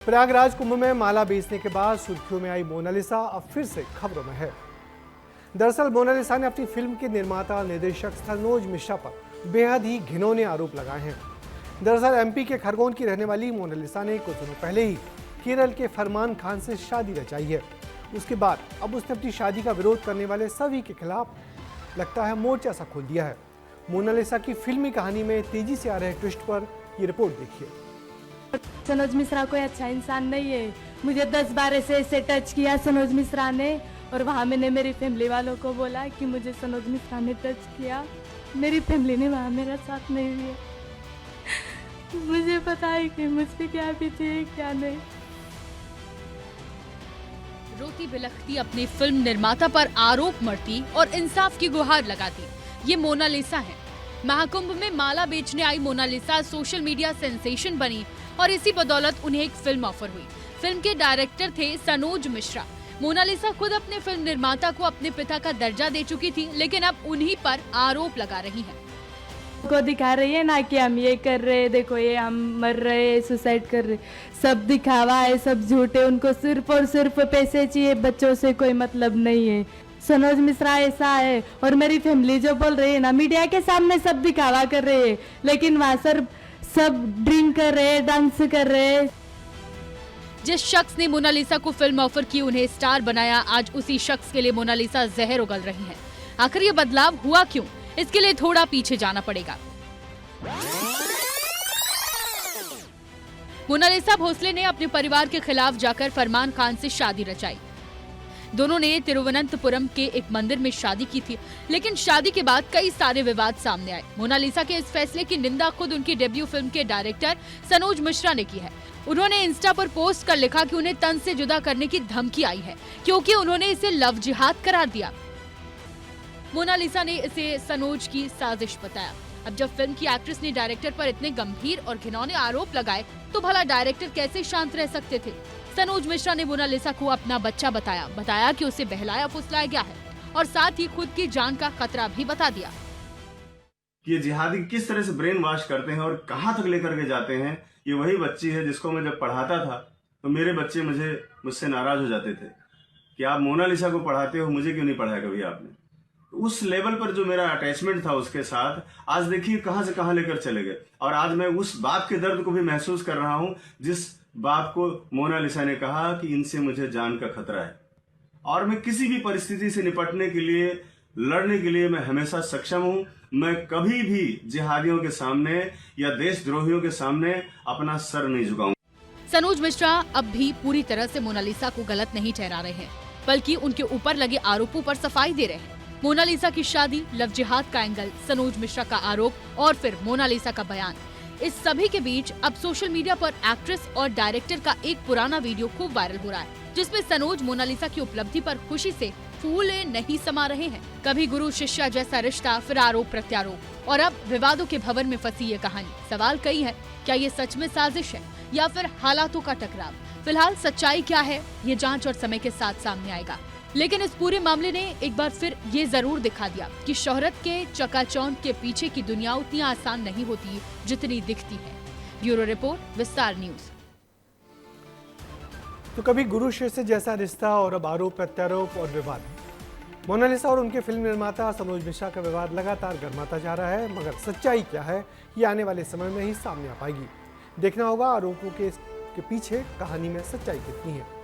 प्रयागराज कुंभ में माला बेचने के बाद सुर्खियों में आई मोनालिसा अब फिर से खबरों में है। दरअसल मोनालिसा ने अपनी फिल्म के निर्माता निर्देशक सनोज मिश्रा पर बेहद ही घिनौने आरोप लगाए हैं। दरअसल एमपी के खरगोन की रहने वाली मोनालिसा ने कुछ दिनों पहले ही केरल के फरमान खान से शादी रचाई है। उसके बाद अब उसने अपनी शादी का विरोध करने वाले सभी के खिलाफ लगता है मोर्चा सा खोल दिया है। मोनालिसा की फिल्मी कहानी में तेजी से आ रहे ट्विस्ट पर ये रिपोर्ट देखिए। सनोज मिश्रा कोई अच्छा इंसान नहीं है। मुझे 10 बार ऐसे टच किया सनोज मिश्रा ने, और वहाँ मैंने मेरी फैमिली वालों को बोला कि मुझे सनोज मिश्रा ने टच किया। मेरी फैमिली ने वहाँ मेरा साथ नहीं दिया। मुझे पता है कि मुझ पे क्या बीती है क्या नहीं। रोती बिलखती अपने फिल्म निर्माता पर आरोप मढ़ती और इंसाफ की गुहार लगाती, ये मोनालिसा है। महाकुंभ में माला बेचने आई मोनालिसा सोशल मीडिया सेंसेशन बनी और इसी बदौलत उन्हें एक फिल्म ऑफर हुई। फिल्म के डायरेक्टर थे सनोज मिश्रा। मोनालिसा खुद अपने फिल्म निर्माता को अपने पिता का दर्जा दे चुकी थी, लेकिन अब उन्हीं पर आरोप लगा रही हैं। को दिखा रही है ना कि हम ये कर रहे हैं, देखो ये हम मर रहे हैं, सुसाइड कर रहे, सब दिखावा है, सब झूठे। उनको सिर्फ और सिर्फ पैसे चाहिए, बच्चों से कोई मतलब नहीं है। सनोज मिश्रा ऐसा है और मेरी फैमिली जो बोल रही है ना, मीडिया के सामने सब दिखावा कर रहे हैं, लेकिन वहाँ सर सब ड्रिंक कर रहे हैं, डांस कर रहे हैं। जिस शख्स ने मोनालिसा को फिल्म ऑफर की, उन्हें स्टार बनाया, आज उसी शख्स के लिए मोनालिसा जहर उगल रही है। आखिर ये बदलाव हुआ क्यों? इसके लिए थोड़ा पीछे जाना पड़ेगा। मोनालिसा भोसले ने अपने परिवार के खिलाफ जाकर फरमान खान से शादी रचाई। दोनों ने तिरुवनंतपुरम के एक मंदिर में शादी की थी, लेकिन शादी के बाद कई सारे विवाद सामने आए। मोनालिसा के इस फैसले की निंदा खुद उनकी डेब्यू फिल्म के डायरेक्टर सनोज मिश्रा ने की है। उन्होंने इंस्टा पर पोस्ट कर लिखा कि उन्हें तन से जुदा करने की धमकी आई है, क्योंकि उन्होंने इसे लव जिहाद करार दिया। मोनालिसा ने इसे सनोज की साजिश बताया। अब जब फिल्म की एक्ट्रेस ने डायरेक्टर पर इतने गंभीर और घिनौने आरोप लगाए, तो भला डायरेक्टर कैसे शांत रह सकते थे? सनोज मिश्रा ने मोनालिसा को अपना बच्चा बताया कि उसे बहलाया फुसलाया गया है, और साथ ही खुद की जान का खतरा भी बता दिया। ये जिहादी किस तरह से ब्रेन वॉश करते हैं और कहां तक लेकर के जाते हैं। ये वही बच्ची है जिसको मैं जब पढ़ाता था तो मेरे बच्चे मुझसे नाराज हो जाते थे कि आप मोनालिसा को पढ़ाते हो, मुझे क्यों नहीं पढ़ाया कभी आपने। उस लेवल पर जो मेरा अटैचमेंट था उसके साथ, आज देखिए कहां से कहां लेकर चले गए। और आज मैं उस बाप के दर्द को भी महसूस कर रहा हूं जिस बाप को मोनालिसा ने कहा कि इनसे मुझे जान का खतरा है, और मैं किसी भी परिस्थिति से निपटने के लिए, लड़ने के लिए मैं हमेशा सक्षम हूं। मैं कभी भी जिहादियों के सामने या देशद्रोहियों के सामने अपना सर नहीं झुकाऊंगा। सनोज मिश्रा अब भी पूरी तरह से मोनालिसा को गलत नहीं ठहरा रहे हैं, बल्कि उनके ऊपर लगे आरोपों पर सफाई दे रहे हैं। मोनालिसा की शादी, लव जिहाद का एंगल, सनोज मिश्रा का आरोप और फिर मोनालिसा का बयान, इस सभी के बीच अब सोशल मीडिया पर एक्ट्रेस और डायरेक्टर का एक पुराना वीडियो खूब वायरल हो रहा है, जिसमें सनोज मोनालिसा की उपलब्धि पर खुशी से फूले नहीं समा रहे हैं। कभी गुरु शिष्या जैसा रिश्ता, फिर आरोप प्रत्यारोप, और अब विवादों के भंवर में फंसी ये कहानी। सवाल कई है, क्या ये सच में साजिश है या फिर हालातों का टकराव? फिलहाल सच्चाई क्या है, ये जांच और समय के साथ सामने आएगा। लेकिन इस पूरे मामले ने एक बार फिर ये जरूर दिखा दिया कि शोहरत के चकाचौंध के पीछे की दुनिया उतनी आसान नहीं होती जितनी दिखती है। ब्यूरो रिपोर्ट, विस्तार न्यूज। तो कभी गुरु शिष्य जैसा रिश्ता और अब आरोप प्रत्यारोप और विवाद। मोनालिसा और उनके फिल्म निर्माता सनोज मिश्रा का विवाद लगातार गर्माता जा रहा है, मगर सच्चाई क्या है ये आने वाले समय में ही सामने आ पाएगी। देखना होगा आरोपों के पीछे कहानी में सच्चाई कितनी है।